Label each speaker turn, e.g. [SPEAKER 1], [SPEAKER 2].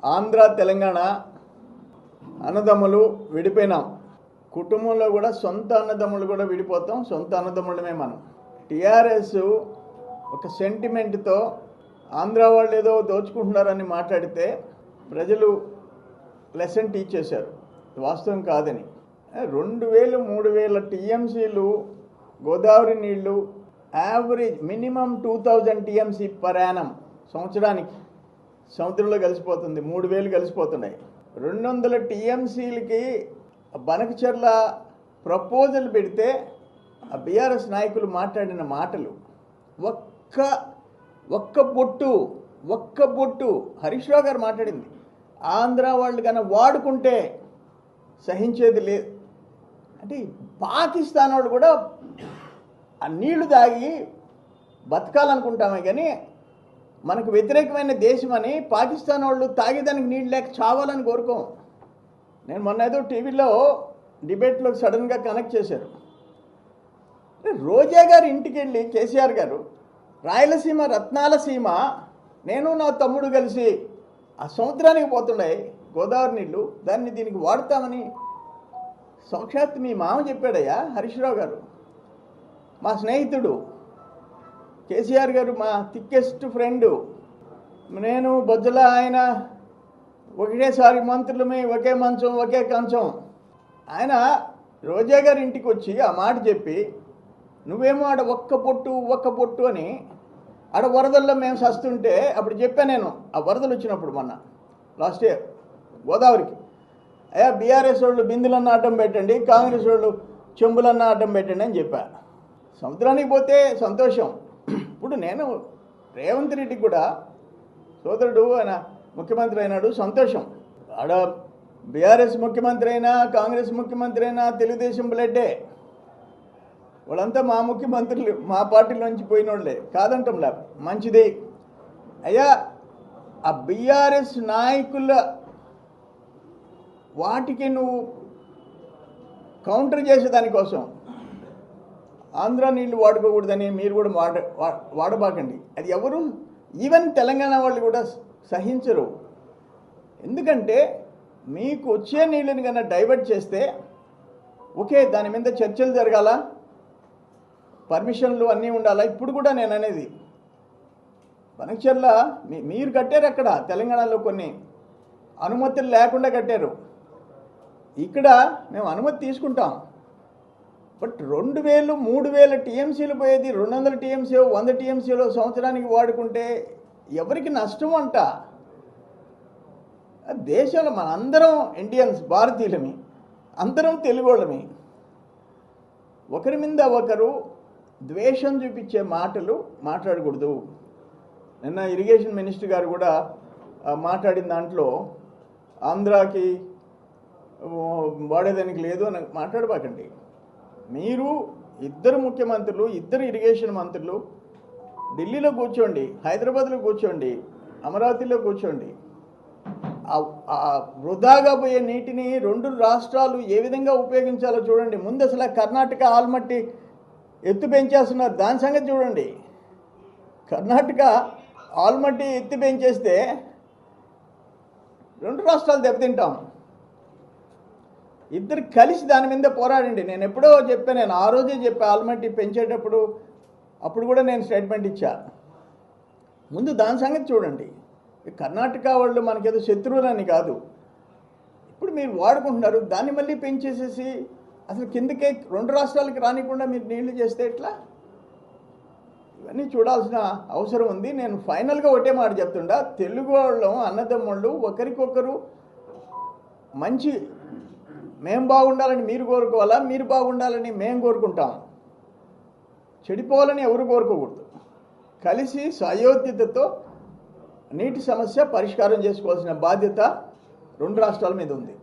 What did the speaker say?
[SPEAKER 1] ఆంధ్ర తెలంగాణ అన్నదమ్ములు విడిపోయినాం. కుటుంబంలో కూడా సొంత అన్నదమ్ములు కూడా విడిపోతాం. సొంత అన్నదమ్ములమే మనం. టీఆర్ఎస్ ఒక సెంటిమెంట్తో ఆంధ్ర వాళ్ళు ఏదో దోచుకుంటున్నారని మాట్లాడితే ప్రజలు లెసన్ టీచ్ చేశారు, వాస్తవం కాదని. 2000 3000 టీఎంసీలు గోదావరి నీళ్లు average minimum 2000 TMC per annum సంవత్సరానికి సముద్రంలో కలిసిపోతుంది. 3000 కలిసిపోతున్నాయి. 200 టీఎంసీలకి బనకచెర్ల ప్రపోజల్ పెడితే ఆ బీఆర్ఎస్ నాయకులు మాట్లాడిన మాటలు ఒక్క బొట్టు హరీష్ రావు గారు మాట్లాడింది ఆంధ్ర వాళ్ళు కన్నా వాడుకుంటే సహించేది లేదు అంటే, పాకిస్తాన్ వాళ్ళు కూడా ఆ నీళ్లు తాగి బతకాలనుకుంటామే కానీ మనకు వ్యతిరేకమైన దేశం అని పాకిస్తాన్ వాళ్ళు తాగేదానికి నీళ్ళు లేక చావాలని కోరుకోం. నేను మొన్న ఏదో టీవీలో డిబేట్లో సడన్గా కనెక్ట్ చేశారు. రోజా గారి ఇంటికి వెళ్ళి కేసీఆర్ గారు రాయలసీమ రత్నాల సీమ నేను నా తమ్ముడు కలిసి ఆ సముద్రానికి పోతున్నాయి గోదావరి నీళ్ళు, దాన్ని దీనికి వాడతామని సాక్షాత్ మీ మామ చెప్పాడయ్యా హరీష్ రావు గారు. మా స్నేహితుడు కేసీఆర్ గారు మా థిక్కెస్ట్ ఫ్రెండు. నేను బొజ్జల ఆయన ఒకేసారి మంత్రులమే, ఒకే మంచం ఒకే కంచం. ఆయన రోజా గారి ఇంటికి వచ్చి ఆ మాట చెప్పి నువ్వేమో ఆడ ఒక్క పొట్టు అని ఆడ వరదల్లో మేము సస్తుంటే అప్పుడు చెప్పాను నేను. ఆ వరదలు వచ్చినప్పుడు మొన్న లాస్ట్ ఇయర్ గోదావరికి, అయ్యా బీఆర్ఎస్ వాళ్ళు బిందులన్నా అడ్డం పెట్టండి, కాంగ్రెస్ వాళ్ళు చెంబులన్నా అడ్డం పెట్టండి అని చెప్పా. సముద్రానికి పోతే సంతోషం. ఇప్పుడు నేను రేవంత్ రెడ్డికి కూడా సోదరుడు ఆయన ముఖ్యమంత్రి అయినాడు, సంతోషం. ఆడ బీఆర్ఎస్ ముఖ్యమంత్రి అయినా కాంగ్రెస్ ముఖ్యమంత్రి అయినా తెలుగుదేశం బ్లడ్డే. వాళ్ళంతా మా ముఖ్యమంత్రులు మా పార్టీలోంచి పోయిన వాళ్ళే, కాదంటాం లే, మంచిది. అయ్యా ఆ బీఆర్ఎస్ నాయకుల వాటికి నువ్వు కౌంటర్ చేసేదానికోసం ఆంధ్ర నీళ్లు వాడుకోకూడదని మీరు కూడా వాడబాకండి. అది ఎవరు ఈవెన్ తెలంగాణ వాళ్ళు కూడా సహించరు. ఎందుకంటే మీకు వచ్చే నీళ్ళని కన్నా డైవర్ట్ చేస్తే ఓకే, దాని మీద చర్చలు జరగాల, పర్మిషన్లు అన్నీ ఉండాలా. ఇప్పుడు కూడా నేను అనేది బనకచెర్ల మీరు కట్టారు, అక్కడ తెలంగాణలో కొన్ని అనుమతులు లేకుండా కట్టారు. ఇక్కడ మేము అనుమతి తీసుకుంటాం, బట్ 2000 3000 టీఎంసీలు పోయేది 200 టీఎంసీ 100 టీఎంసీలో సంవత్సరానికి వాడుకుంటే ఎవరికి నష్టం అంట. దేశంలో మన అందరం ఇండియన్స్, భారతీయులమి, అందరం తెలుగోళ్ళమి. ఒకరి మీద ఒకరు ద్వేషం చూపించే మాటలు మాట్లాడకూడదు. నిన్న ఇరిగేషన్ మినిస్టర్ గారు కూడా మాట్లాడిన దాంట్లో ఆంధ్రాకి వాడేదానికి లేదు అని మాట్లాడబాకండి. మీరు ఇద్దరు ముఖ్యమంత్రులు, ఇద్దరు ఇరిగేషన్ మంత్రులు ఢిల్లీలో కూర్చోండి, హైదరాబాద్లో కూర్చోండి, అమరావతిలో కూర్చోండి. వృధాగా పోయే నీటిని 2 రాష్ట్రాలు ఏ విధంగా ఉపయోగించాలో చూడండి. ముందు అసలు కర్ణాటక ఆల్మట్టి ఎత్తు పెంచేస్తున్నారు, దాని సంగతి చూడండి. కర్ణాటక ఆల్మట్టి ఎత్తి పెంచేస్తే 2 రాష్ట్రాలు దెబ్బతింటాం. ఇద్దరు కలిసి దాని మీద పోరాడండి. నేను ఎప్పుడో చెప్పాను, నేను ఆ రోజే చెప్పా ఆల్మట్టి పెంచేటప్పుడు, అప్పుడు కూడా నేను స్టేట్మెంట్ ఇచ్చా. ముందు దాని సంగతి చూడండి. కర్ణాటక వాళ్ళు మనకేదో శత్రువులని కాదు. ఇప్పుడు మీరు వాడుకుంటున్నారు, దాన్ని మళ్ళీ పెంచేసేసి అసలు కిందకే 2 రాష్ట్రాలకి రానికుండా మీరు నీళ్లు చేస్తే ఎట్లా? ఇవన్నీ చూడాల్సిన అవసరం ఉంది. నేను ఫైనల్గా ఒకటే మాట చెప్తుండా, తెలుగు వాళ్ళం అన్నదమ్ముళ్ళు ఒకరికొకరు మంచి, మేము బాగుండాలని మీరు కోరుకోవాలా, మీరు బాగుండాలని మేము కోరుకుంటాం. చెడిపోవాలని ఎవరు కోరుకోకూడదు. కలిసి సయోధ్యతతో నీటి సమస్య పరిష్కారం చేసుకోవాల్సిన బాధ్యత 2 రాష్ట్రాల మీద ఉంది.